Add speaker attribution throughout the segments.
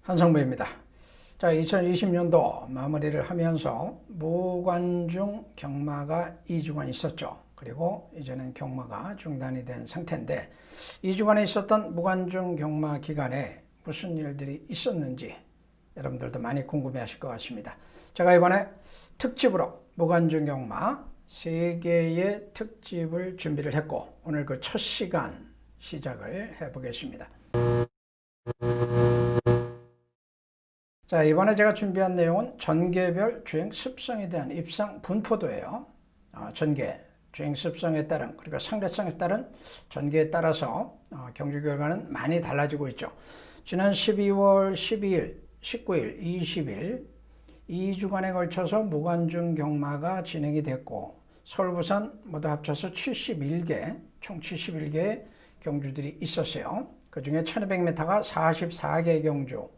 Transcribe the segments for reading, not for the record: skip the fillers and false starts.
Speaker 1: 한성부입니다. 자, 2020년도 마무리를 하면서 무관중 경마가 2주간 있었죠. 그리고 이제는 경마가 중단이 된 상태인데 2주간에 있었던 무관중 경마 기간에 무슨 일들이 있었는지 여러분들도 많이 궁금해 하실 것 같습니다. 제가 이번에 특집으로 무관중 경마 3개의 특집을 준비를 했고 오늘 그 첫 시간 시작을 해보겠습니다. 자, 이번에 제가 준비한 내용은 전개별 주행 습성에 대한 입상 분포도예요. 전개, 주행 습성에 따른 그리고 상대성에 따른 전개에 따라서 경주 결과는 많이 달라지고 있죠. 지난 12월 12일, 19일, 20일 2주간에 걸쳐서 무관중 경마가 진행이 됐고 서울, 부산 모두 합쳐서 71개, 총 71개의 경주들이 있었어요. 그 중에 1200m가 44개 경주,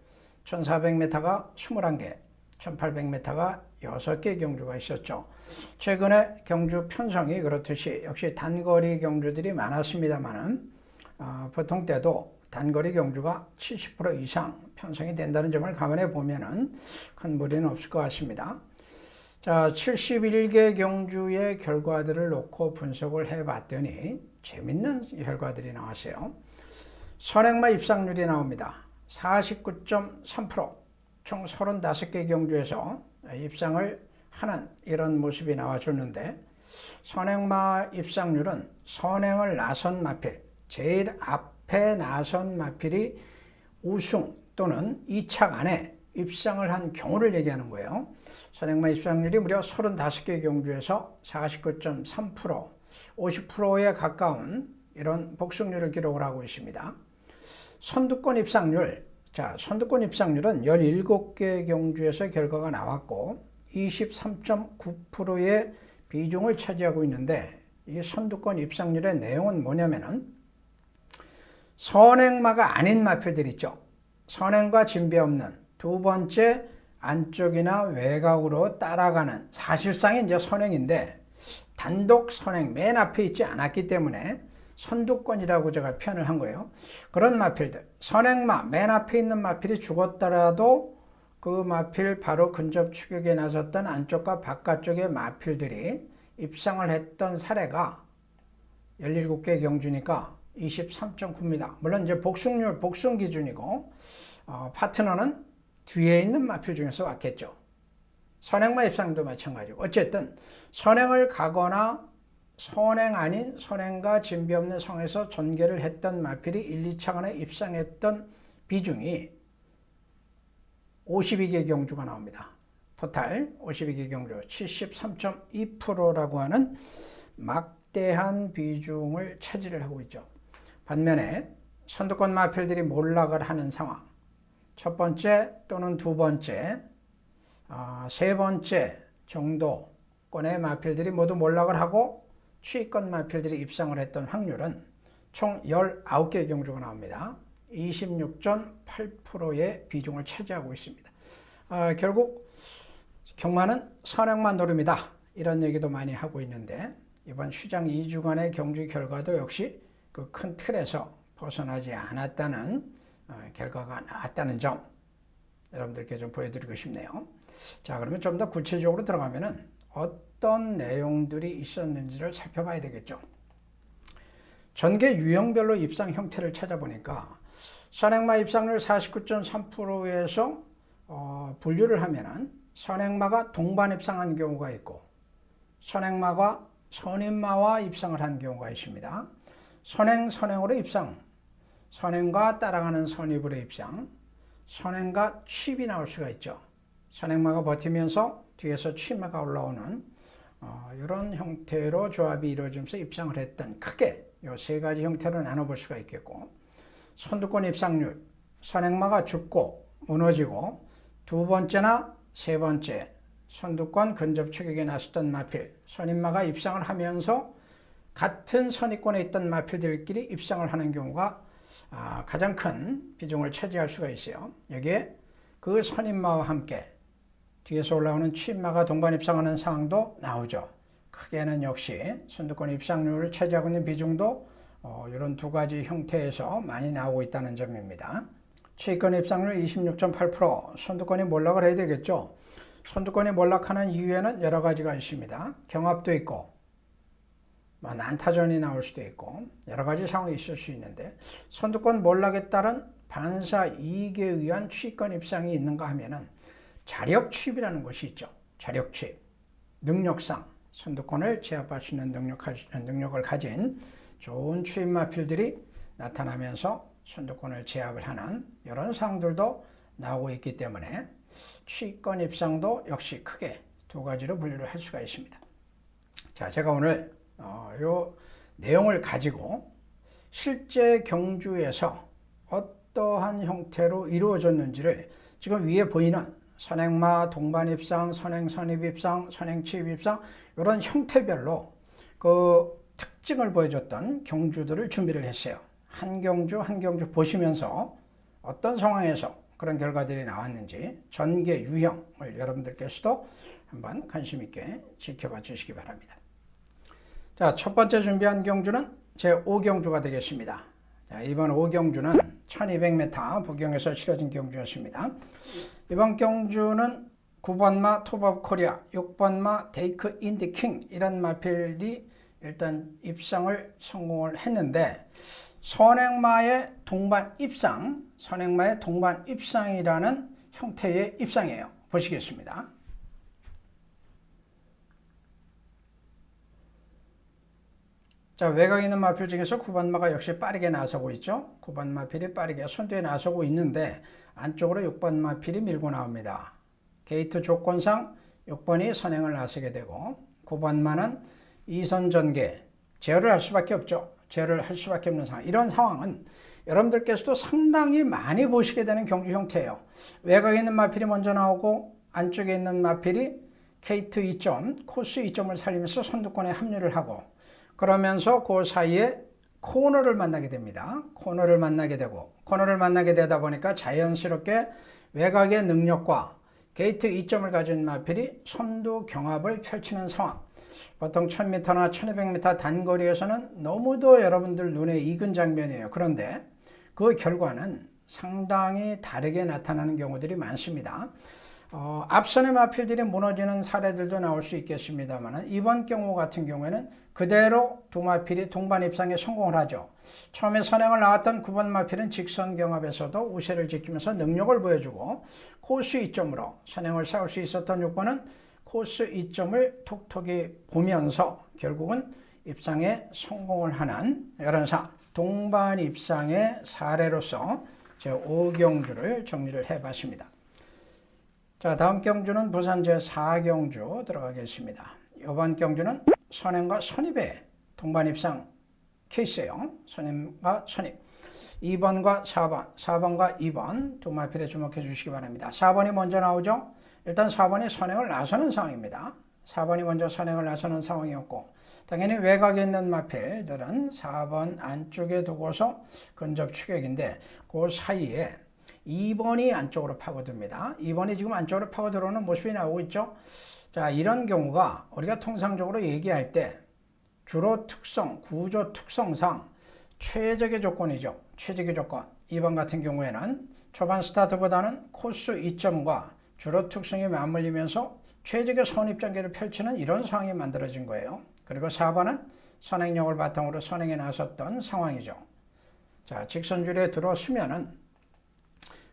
Speaker 1: 1400m가 21개, 1800m가 6개 경주가 있었죠. 최근에 경주 편성이 그렇듯이 역시 단거리 경주들이 많았습니다만은 보통 때도 단거리 경주가 70% 이상 편성이 된다는 점을 감안해 보면은 큰 무리는 없을 것 같습니다. 자, 71개 경주의 결과들을 놓고 분석을 해 봤더니 재밌는 결과들이 나왔어요. 선행마 입상률이 나옵니다. 49.3%, 총 35개 경주에서 입상을 하는 이런 모습이 나와줬는데 선행마 입상률은 선행을 나선 마필, 제일 앞에 나선 마필이 우승 또는 2착 안에 입상을 한 경우를 얘기하는 거예요. 선행마 입상률이 무려 35개 경주에서 49.3%, 50%에 가까운 이런 복승률을 기록을 하고 있습니다. 선두권 입상률, 자, 선두권 입상률은 17개 경주에서 결과가 나왔고 23.9%의 비중을 차지하고 있는데 이 선두권 입상률의 내용은 뭐냐면은 선행마가 아닌 마필들 있죠. 선행과 진배 없는 두 번째 안쪽이나 외곽으로 따라가는 사실상이 이제 선행인데 단독 선행 맨 앞에 있지 않았기 때문에 선두권이라고 제가 표현을 한 거예요. 그런 마필들, 선행마 맨 앞에 있는 마필이 죽었더라도 그 마필 바로 근접 추격에 나섰던 안쪽과 바깥쪽의 마필들이 입상을 했던 사례가 17개 경주니까 23.9입니다. 물론 이제 복승률, 복승 기준이고 파트너는 뒤에 있는 마필 중에서 왔겠죠. 선행마 입상도 마찬가지고 어쨌든 선행을 가거나 선행 아닌 선행과 진배 없는 성에서 전개를 했던 마필이 1, 2차간에 입상했던 비중이 52개 경주가 나옵니다. 토탈 52개 경주 73.2%라고 하는 막대한 비중을 차지를 하고 있죠. 반면에 선두권 마필들이 몰락을 하는 상황, 첫 번째 또는 두 번째, 세 번째 정도권의 마필들이 모두 몰락을 하고 추위권 마필들이 입상을 했던 확률은 총 19개 경주가 나옵니다. 26.8%의 비중을 차지하고 있습니다. 결국 경마는 선행만 노름이다 이런 얘기도 많이 하고 있는데 이번 휴장 2주간의 경주 결과도 역시 그 큰 틀에서 벗어나지 않았다는 결과가 나왔다는 점 여러분들께 좀 보여드리고 싶네요. 자, 그러면 좀 더 구체적으로 들어가면은 어떤 내용들이 있었는지를 살펴봐야 되겠죠. 전개 유형별로 입상 형태를 찾아보니까 선행마 입상률 49.3%에서 분류를 하면은 선행마가 동반 입상한 경우가 있고 선행마가 선임마와 입상을 한 경우가 있습니다. 선행으로 입상, 선행과 따라가는 선입으로 입상, 선행과 취입이 나올 수가 있죠. 선행마가 버티면서 뒤에서 취마가 올라오는 이런 형태로 조합이 이루어지면서 입상을 했던 크게 이 세 가지 형태로 나눠볼 수가 있겠고 선두권 입상률, 선행마가 죽고 무너지고 두 번째나 세 번째 선두권 근접 추격에 나섰던 마필, 선임마가 입상을 하면서 같은 선입권에 있던 마필들끼리 입상을 하는 경우가 가장 큰 비중을 차지할 수가 있어요. 여기에 그 선임마와 함께 뒤에서 올라오는 취임마가 동반 입상하는 상황도 나오죠. 크게는 역시 선두권 입상률을 차지하고 있는 비중도 이런 두 가지 형태에서 많이 나오고 있다는 점입니다. 최근 입상률 26.8%, 선두권이 몰락을 해야 되겠죠. 선두권이 몰락하는 이유에는 여러 가지가 있습니다. 경합도 있고, 난타전이 나올 수도 있고, 여러 가지 상황이 있을 수 있는데, 선두권 몰락에 따른 반사 이익에 의한 취권 입상이 있는가 하면은 자력 취입이라는 것이 있죠. 자력 취입. 능력상 선두권을 제압할 수 있는 능력을 가진 좋은 취입 마필들이 나타나면서 선두권을 제압을 하는 이런 상황들도 나오고 있기 때문에 취권 입상도 역시 크게 두 가지로 분류를 할 수가 있습니다. 자, 제가 오늘 요 내용을 가지고 실제 경주에서 어떠한 형태로 이루어졌는지를 지금 위에 보이는 선행마, 동반입상, 선행선입입상, 선행취입입상 이런 형태별로 그 특징을 보여줬던 경주들을 준비를 했어요. 한 경주 한 경주 보시면서 어떤 상황에서 그런 결과들이 나왔는지 전개 유형을 여러분들께서도 한번 관심 있게 지켜봐 주시기 바랍니다. 자, 첫 번째 준비한 경주는 제5경주가 되겠습니다. 자, 이번 5경주는 1200m 부경에서 치러진 경주였습니다. 이번 경주는 9번마 톱업 코리아, 6번마 테이크 인디 킹 이런 마필이 일단 입상을 성공을 했는데 선행마의 동반 입상이라는 형태의 입상이에요. 보시겠습니다. 자, 외곽에 있는 마필 중에서 9번마가 역시 빠르게 나서고 있죠. 9번 마필이 빠르게 선두에 나서고 있는데 안쪽으로 6번 마필이 밀고 나옵니다. 게이트 조건상 6번이 선행을 나서게 되고 9번마는 2선 전개, 제어를 할 수밖에 없죠. 제어를 할 수밖에 없는 상황. 이런 상황은 여러분들께서도 상당히 많이 보시게 되는 경주 형태예요. 외곽에 있는 마필이 먼저 나오고 안쪽에 있는 마필이 게이트 2점, 코스 2점을 살리면서 선두권에 합류를 하고 그러면서 그 사이에 코너를 만나게 됩니다. 코너를 만나게 되다 보니까 자연스럽게 외곽의 능력과 게이트 2점을 가진 마필이 선두 경합을 펼치는 상황. 보통 1000m나 1200m 단거리에서는 너무도 여러분들 눈에 익은 장면이에요. 그런데 그 결과는 상당히 다르게 나타나는 경우들이 많습니다. 앞선의 마필들이 무너지는 사례들도 나올 수 있겠습니다만 이번 경우 같은 경우에는 그대로 두 마필이 동반 입상에 성공을 하죠. 처음에 선행을 나왔던 9번 마필은 직선 경합에서도 우세를 지키면서 능력을 보여주고 코스 2점으로 선행을 쌓을 수 있었던 6번은 코스 2점을 톡톡히 보면서 결국은 입상에 성공을 하는 이런 동반 입상의 사례로서 제 5경주를 정리를 해봤습니다. 자, 다음 경주는 부산 제4경주 들어가겠습니다. 이번 경주는 선행과 선입의 동반 입상 케이스예요. 선행과 선입. 2번과 4번, 4번과 2번 두 마필에 주목해 주시기 바랍니다. 4번이 먼저 나오죠. 일단 4번이 선행을 나서는 상황입니다. 4번이 먼저 선행을 나서는 상황이었고 당연히 외곽에 있는 마필들은 4번 안쪽에 두고서 근접 추격인데 그 사이에 2번이 안쪽으로 파고듭니다. 2번이 지금 안쪽으로 파고들어오는 모습이 나오고 있죠. 자, 이런 경우가 우리가 통상적으로 얘기할 때 주로 특성, 구조 특성상 최적의 조건이죠. 최적의 조건. 2번 같은 경우에는 초반 스타트보다는 코스 2점과 주로 특성이 맞물리면서 최적의 선입전개를 펼치는 이런 상황이 만들어진 거예요. 그리고 4번은 선행력을 바탕으로 선행에 나섰던 상황이죠. 자, 직선줄에 들어서면은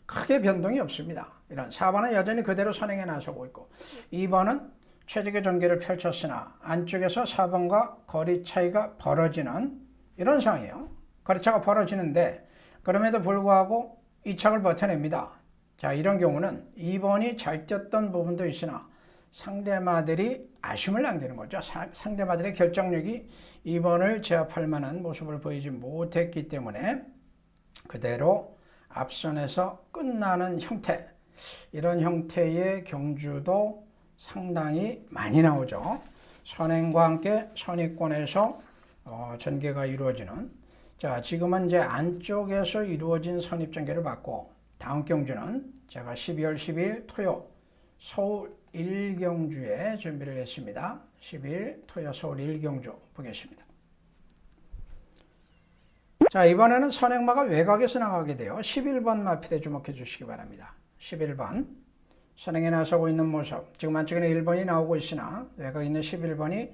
Speaker 1: 크게 변동이 없습니다. 이런 4번은 여전히 그대로 선행에 나서고 있고 2번은 최적의 전개를 펼쳤으나 안쪽에서 4번과 거리 차이가 벌어지는 이런 상황이에요. 거리차가 벌어지는데 그럼에도 불구하고 이 착을 버텨냅니다. 자, 이런 경우는 2번이 잘 뛰었던 부분도 있으나 상대마들이 아쉬움을 남기는 거죠. 상대마들의 결정력이 2번을 제압할 만한 모습을 보이지 못했기 때문에 그대로 앞선에서 끝나는 형태, 이런 형태의 경주도 상당히 많이 나오죠. 선행과 함께 선입권에서 전개가 이루어지는, 자, 지금은 이제 안쪽에서 이루어진 선입전개를 받고 다음 경주는 제가 12월 12일 토요 서울 1경주에 준비를 했습니다. 12일 토요 서울 1경주 보겠습니다. 자, 이번에는 선행마가 외곽에서 나가게 돼요. 11번 마필에 주목해 주시기 바랍니다. 11번. 선행에 나서고 있는 모습. 지금 안쪽에는 1번이 나오고 있으나 외곽에 있는 11번이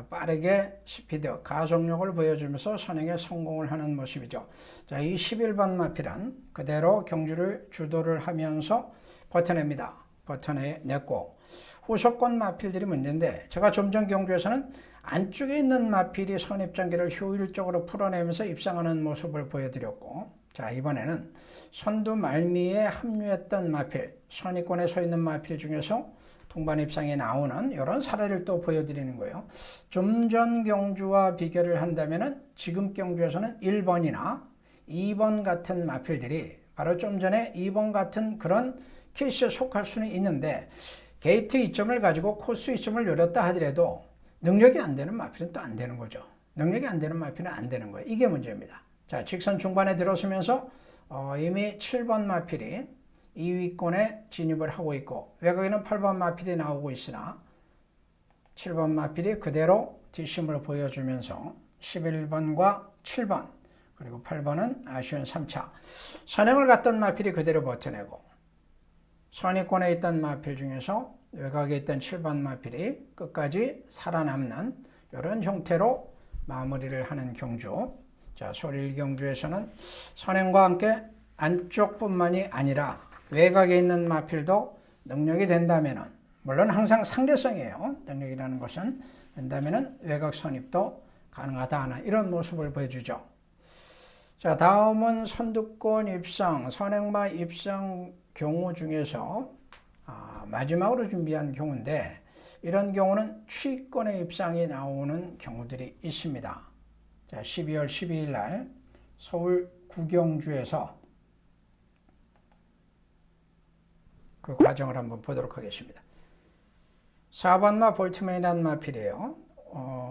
Speaker 1: 빠르게 스피드, 가속력을 보여주면서 선행에 성공을 하는 모습이죠. 자, 이 11번 마필은 그대로 경주를 주도를 하면서 버텨냅니다. 버텨냈고 후속권 마필들이 문제인데 제가 좀 전 경주에서는 안쪽에 있는 마필이 선입장기를 효율적으로 풀어내면서 입상하는 모습을 보여드렸고, 자, 이번에는 선두 말미에 합류했던 마필, 선입권에 서 있는 마필 중에서 동반 입상에 나오는 이런 사례를 또 보여드리는 거예요. 좀 전 경주와 비교를 한다면은 지금 경주에서는 1번이나 2번 같은 마필들이 바로 좀 전에 2번 같은 그런 케이스에 속할 수는 있는데, 게이트 이점을 가지고 코스 이점을 노렸다 하더라도 능력이 안 되는 마필은 또 안 되는 거죠. 능력이 안 되는 마필은 안 되는 거예요. 이게 문제입니다. 자, 직선 중반에 들어서면서 이미 7번 마필이 2위권에 진입을 하고 있고 외곽에는 8번 마필이 나오고 있으나 7번 마필이 그대로 뒷심을 보여주면서 11번과 7번 그리고 8번은 아쉬운 3차 선행을 갔던 마필이 그대로 버텨내고 선입권에 있던 마필 중에서 외곽에 있던 7번 마필이 끝까지 살아남는 이런 형태로 마무리를 하는 경주. 자, 소릴 경주에서는 선행과 함께 안쪽뿐만이 아니라 외곽에 있는 마필도 능력이 된다면은, 물론 항상 상대성이에요. 능력이라는 것은 된다면은 외곽 선입도 가능하다 하는 이런 모습을 보여주죠. 자, 다음은 선두권 입상, 선행마 입상 경우 중에서 마지막으로 준비한 경우인데 이런 경우는 취권의 입상이 나오는 경우들이 있습니다. 자, 12월 12일 날 서울 구경주에서 그 과정을 한번 보도록 하겠습니다. 4번마 볼트맨이라는 마필이에요.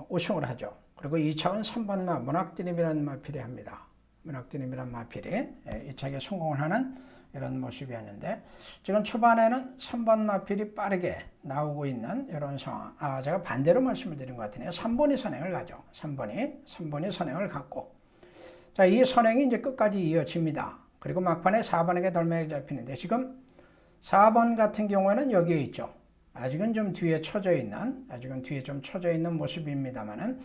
Speaker 1: 우승을 하죠. 그리고 2차원 3번마 문학드림이라는 마필이 합니다. 문학드림이라는 마필이 2차에 성공을 하는 이런 모습이었는데 지금 초반에는 3번 마필이 빠르게 나오고 있는 이런 상황. 제가 반대로 말씀을 드린 것 같으네요. 3번이 선행을 가죠. 3번이 선행을 갔고, 자, 이 선행이 이제 끝까지 이어집니다. 그리고 막판에 4번에게 덜매를 잡히는데 지금 4번 같은 경우에는 여기에 있죠. 아직은 좀 뒤에 처져 있는 모습입니다만은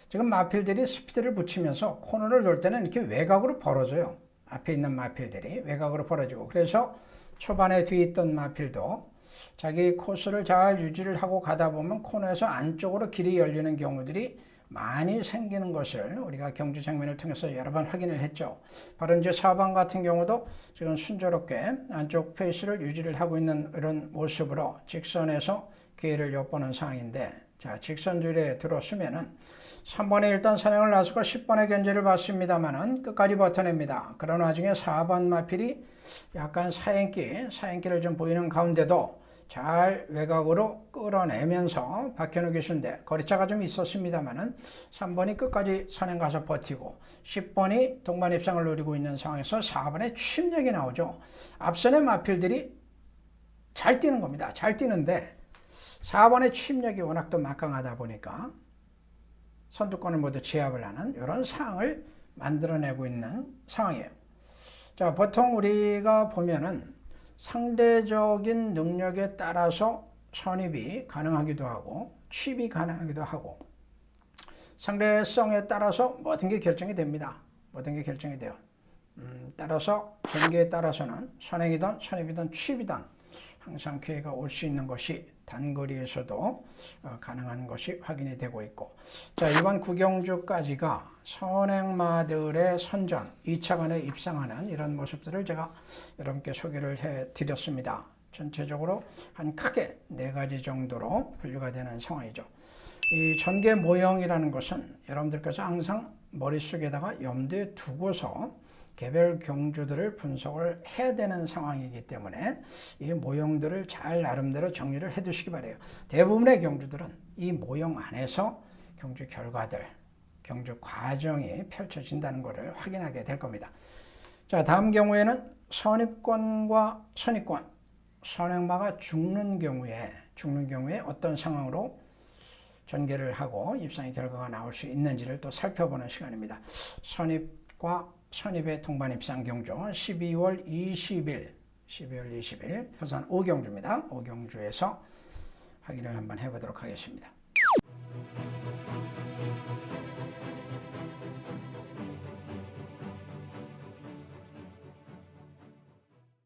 Speaker 1: 지금 마필들이 스피드를 붙이면서 코너를 돌 때는 이렇게 외곽으로 벌어져요. 앞에 있는 마필들이 외곽으로 벌어지고, 그래서 초반에 뒤에 있던 마필도 자기 코스를 잘 유지를 하고 가다 보면 코너에서 안쪽으로 길이 열리는 경우들이 많이 생기는 것을 우리가 경주 장면을 통해서 여러 번 확인을 했죠. 바로 이제 4번 같은 경우도 지금 순조롭게 안쪽 페이스를 유지를 하고 있는 이런 모습으로 직선에서 기회를 엿보는 상황인데, 자, 직선줄에 들어서면은 3번에 일단 선행을 나서고 10번의 견제를 받습니다만은 끝까지 버텨냅니다. 그런 와중에 4번 마필이 약간 사행기를 좀 보이는 가운데도 잘 외곽으로 끌어내면서 박현우 교수인데 거리차가 좀 있었습니다만은 3번이 끝까지 선행 가서 버티고 10번이 동반 입상을 노리고 있는 상황에서 4번에 추임력이 나오죠. 앞선의 마필들이 잘 뛰는 겁니다. 잘 뛰는데 4번의 추임력이 워낙 또 막강하다 보니까 선두권을 모두 제압을 하는 이런 상황을 만들어내고 있는 상황이에요. 자, 보통 우리가 보면은 상대적인 능력에 따라서 선입이 가능하기도 하고 취입이 가능하기도 하고 상대성에 따라서 모든 게 결정이 됩니다. 모든 게 결정이 돼요. 따라서 경기에 따라서는 선행이든 선입이든 취입이든 항상 기회가 올 수 있는 것이 단거리에서도 가능한 것이 확인이 되고 있고, 자, 이번 구경주까지가 선행마들의 선전 2차관에 입상하는 이런 모습들을 제가 여러분께 소개를 해 드렸습니다. 전체적으로 한 크게 4가지 정도로 분류가 되는 상황이죠. 이 전개 모형이라는 것은 여러분들께서 항상 머릿속에다가 염두에 두고서 개별 경주들을 분석을 해야 되는 상황이기 때문에 이 모형들을 잘 나름대로 정리를 해 두시기 바래요. 대부분의 경주들은 이 모형 안에서 경주 결과들, 경주 과정이 펼쳐진다는 것을 확인하게 될 겁니다. 자, 다음 경우에는 선입권과 선입권, 선행마가 죽는 경우에 어떤 상황으로 전개를 하고 입상의 결과가 나올 수 있는지를 또 살펴보는 시간입니다. 선입 선입의 동반 입상 경주 12월 20일 부산 오경주입니다. 오경주에서 확인을 한번 해보도록 하겠습니다.